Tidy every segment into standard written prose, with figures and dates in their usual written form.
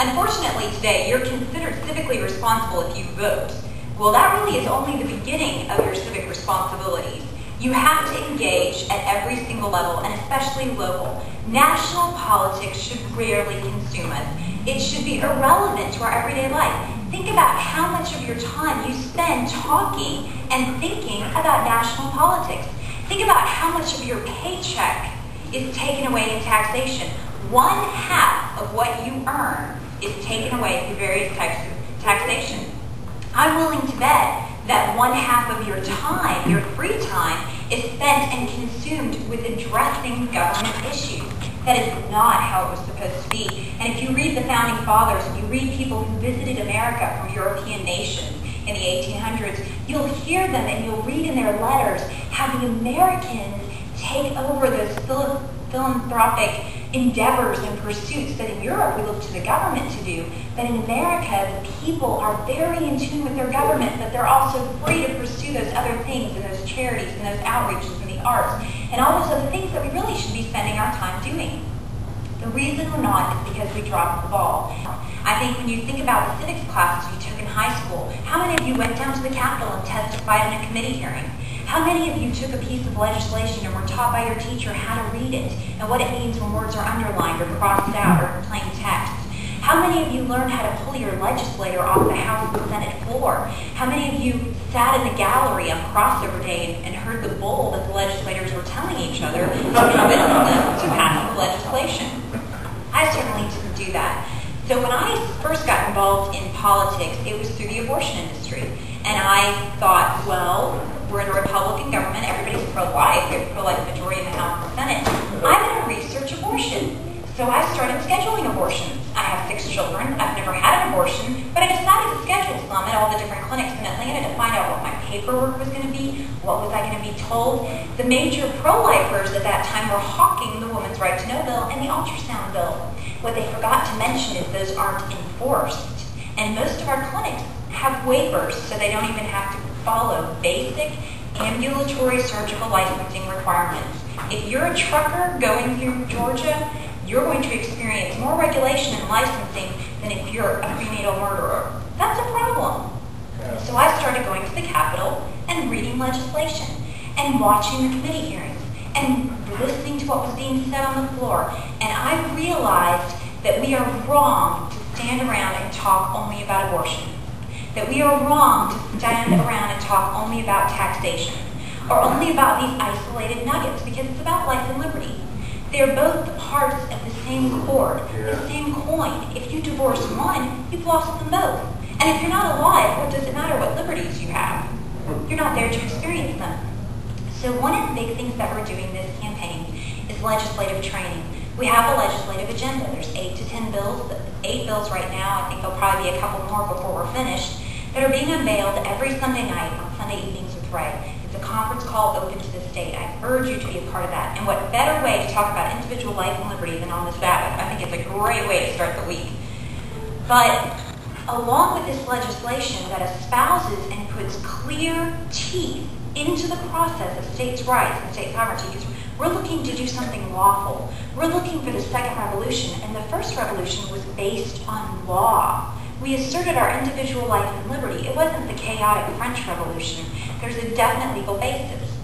Unfortunately today, you're considered civically responsible if you vote. Well, that really is only the beginning of your civic responsibilities. You have to engage at every single level, and especially local. National politics should rarely consume us. It should be irrelevant to our everyday life. Think about how much of your time you spend talking and thinking about national politics. Think about how much of your paycheck is taken away in taxation. 1/2 of what you earn is taken away through various types of taxation. I'm willing to bet that 1/2 of your time, your free time, is spent and consumed with addressing government issues. That is not how it was supposed to be. And if you read the Founding Fathers, and you read people who visited America from European nations in the 1800s, you'll hear them and you'll read in their letters how the Americans take over those philanthropic endeavors and pursuits that in Europe we look to the government to do. But in America, the people are very in tune with their government, but they're also free to pursue those other things and those charities and those outreaches and the arts and all those other things that we really should be spending our time doing. The reason we're not is because we dropped the ball. I think when you think about the civics classes you took in high school, how many of you went down to the Capitol and testified in a committee hearing? How many of you took a piece of legislation and were taught by your teacher how to read it and what it means when words are underlined or crossed out or in plain text? How many of you learned how to pull your legislator off the House and Senate floor? How many of you sat in the gallery on crossover day and heard the bull that the legislators were telling each other to convince them to pass the legislation? I certainly didn't do that. So when I first got involved in politics, it was through the abortion industry. And I thought, well, we're in a Republican government, everybody's pro-life, we have a pro-life majority in the House and Senate. I'm going to research abortion. So I started scheduling abortions. I have 6 children. I've never had an abortion, but I decided to schedule some at all the different clinics in Atlanta to find out what my paperwork was going to be, what was I going to be told. The major pro-lifers at that time were hawking the Women's Right to Know bill and the ultrasound bill. What they forgot to mention is those aren't enforced. And most of our clinics have waivers, so they don't even have to follow basic ambulatory surgical licensing requirements. If you're a trucker going through Georgia, you're going to experience more regulation and licensing than if you're a prenatal murderer. That's a problem. So I started going to the Capitol and reading legislation and watching the committee hearings and listening to what was being said on the floor. And I realized that we are wrong to stand around and talk only about abortion. That we are wrong to stand around and talk only about taxation or only about these isolated nuggets, because it's about life and liberty. They're both the parts of the same cord, the same coin. If you divorce one, you've lost them both. And if you're not alive, what does it matter what liberties you have? You're not there to experience them. So one of the big things that we're doing this campaign is legislative training. We have a legislative agenda. There's 8 to 10 bills, 8 bills right now. I think there'll probably be a couple more before we're finished, that are being unveiled every Sunday night on Sunday Evenings with Ray. It's a conference call open to the state. I urge you to be a part of that. And what better way to talk about individual life and liberty than on the Sabbath? I think it's a great way to start the week. But along with this legislation that espouses and puts clear teeth into the process of states' rights and state sovereignty, we're looking to do something lawful. We're looking for the second revolution, and the first revolution was based on law. We asserted our individual life and liberty. It wasn't the chaotic French Revolution. There's a definite legal basis.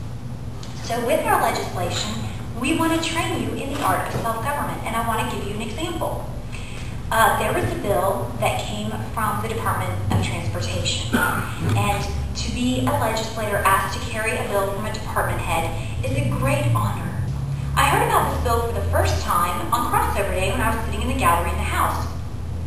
So with our legislation, we want to train you in the art of self-government, and I want to give you an example. There was a bill that came from the Department of Transportation, and to be a legislator asked to carry a bill from a department head is a great honor. I heard about this bill for the first time on crossover day when I was sitting in the gallery in the House.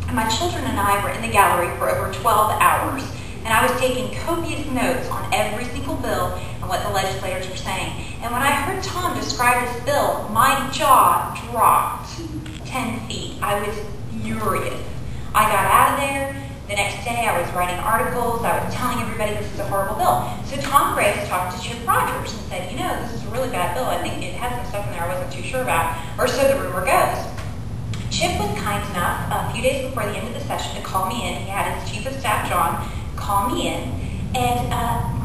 And my children and I were in the gallery for over 12 hours, and I was taking copious notes on every single bill and what the legislators were saying. And when I heard Tom describe this bill, my jaw dropped 10 feet. I was furious. I got out of there. The next day I was writing articles. I was telling everybody this is a horrible bill. So Tom Graves talked to Chip Rogers and said, you know, this is a really bad bill. I think it has some stuff in there I wasn't too sure about. Or so the rumor goes. Chip was kind enough a few days before the end of the session to call me in. He had his chief of staff, John, call me in. And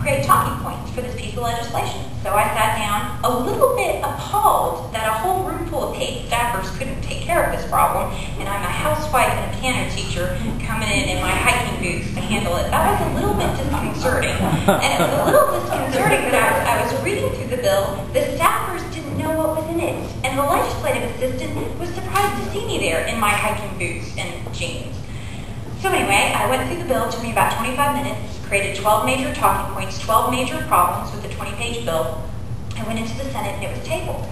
create talking points for this piece of legislation. So I sat down, a little bit appalled that a whole room full of paid staffers couldn't take care of this problem, and I'm a housewife and a piano teacher coming in my hiking boots to handle it. That was a little bit disconcerting. And it was a little disconcerting, but I was reading through the bill. The staffers didn't know what was in it, and the legislative assistant was surprised to see me there in my hiking boots and jeans. So anyway, I went through the bill. It took me about 25 minutes, created 12 major talking points, 12 major problems with the 20-page bill. I went into the Senate and it was tabled.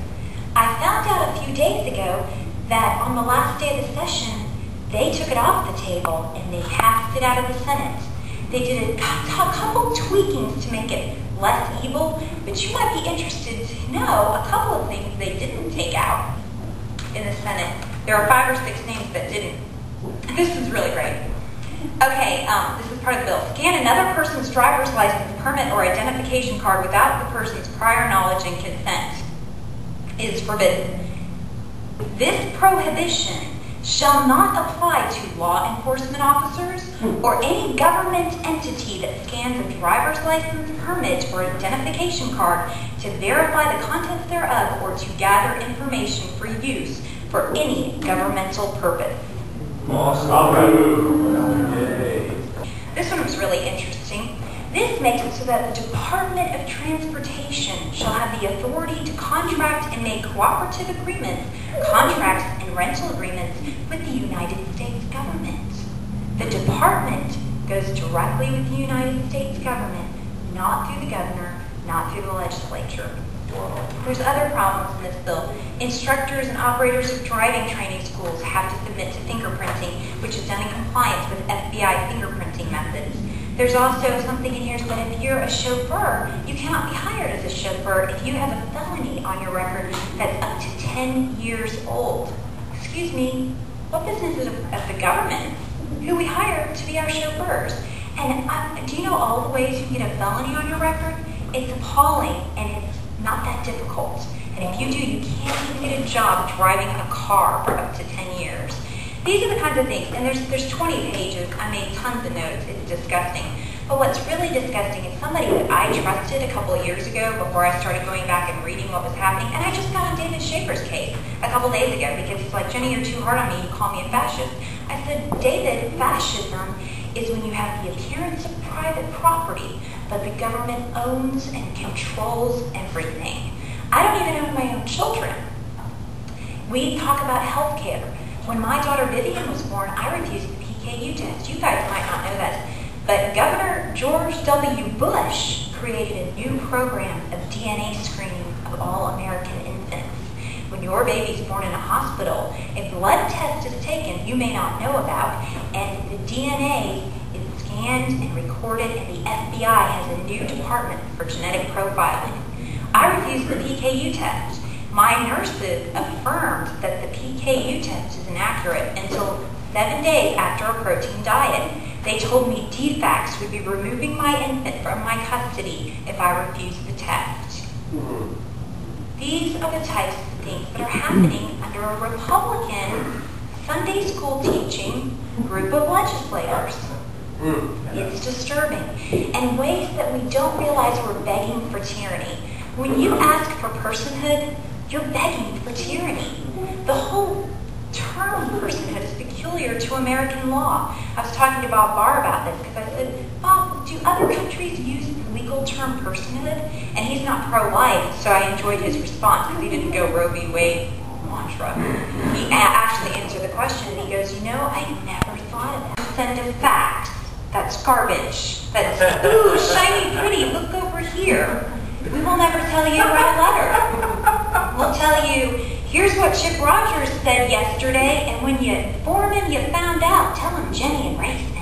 I found out a few days ago that on the last day of the session, they took it off the table and they passed it out of the Senate. They did a couple tweakings to make it less evil, but you might be interested to know a couple of things they didn't take out in the Senate. There are 5 or 6 names that didn't. This is really great. Okay, this is part of the bill. Scan another person's driver's license, permit, or identification card without the person's prior knowledge and consent is forbidden. This prohibition shall not apply to law enforcement officers or any government entity that scans a driver's license, permit, or identification card to verify the contents thereof or to gather information for use for any governmental purpose. This one was really interesting. This makes it so that the Department of Transportation shall have the authority to contract and make cooperative agreements, contracts, and rental agreements with the United States government. The department goes directly with the United States government, not through the governor, not through the legislature. There's other problems in this bill. Instructors and operators of driving training schools have to submit to fingerprinting, which is done in compliance with FBI fingerprinting methods. There's also something in here that if you're a chauffeur, you cannot be hired as a chauffeur if you have a felony on your record that's up to 10 years old. Excuse me, what business is of the government who we hire to be our chauffeurs? And do you know all the ways you can get a felony on your record? It's appalling, and it's not that difficult. And if you do, you can't even get a job driving a car for up to 10 years. These are the kinds of things, and there's 20 pages. I made tons of notes. It's disgusting. But what's really disgusting is somebody that I trusted a couple of years ago before I started going back and reading what was happening, and I just got on David Schaefer's case a couple days ago because he's like, Jenny, you're too hard on me. You call me a fascist. I said, David, fascism is when you have the appearance of private property, but the government owns and controls everything. I don't even own my own children. We talk about health care. When my daughter Vivian was born, I refused the PKU test. You guys might not know that, but Governor George W. Bush created a new program of DNA screening of all American infants. When your baby's born in a hospital, a blood test is taken you may not know about, and the DNA is scanned and recorded, and the FBI has a new department for genetic profiling. I refused the PKU test. My nurses affirmed that the PKU test is inaccurate until 7 days after a protein diet. They told me DFACS would be removing my infant from my custody if I refused the test. These are the types of things that are happening under a Republican Sunday school teaching group of legislators. It's disturbing. And ways that we don't realize we're begging for tyranny. When you ask for personhood, you're begging for tyranny. The whole term personhood is peculiar to American law. I was talking to Bob Barr about this because I said, Bob, do other countries use the legal term personhood? And he's not pro-life, so I enjoyed his response because he didn't go Roe v. Wade mantra. He actually answered the question, and he goes, you know, I never thought of that. Send us facts. That's garbage. That's, ooh, shiny, pretty, look over here. We will never tell you to write a letter. We'll tell you, here's what Chip Rogers said yesterday, and when you inform him you found out, tell him Jenny and Ray sent you.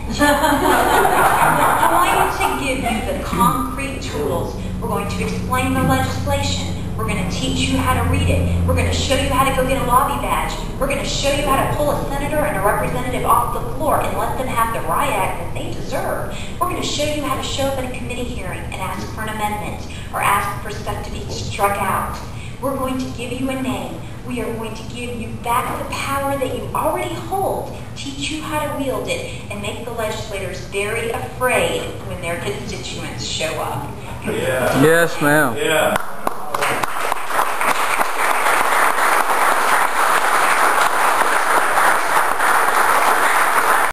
We're going to give you the concrete tools. We're going to explain the legislation. We're going to teach you how to read it. We're going to show you how to go get a lobby badge. We're going to show you how to pull a senator and a representative off the floor and let them have the riot act that they deserve. We're going to show you how to show up at a committee hearing and ask for an amendment or ask for stuff to be struck out. We're going to give you a name. We are going to give you back the power that you already hold, teach you how to wield it, and make the legislators very afraid when their constituents show up. Yeah. Yes, ma'am. Yeah.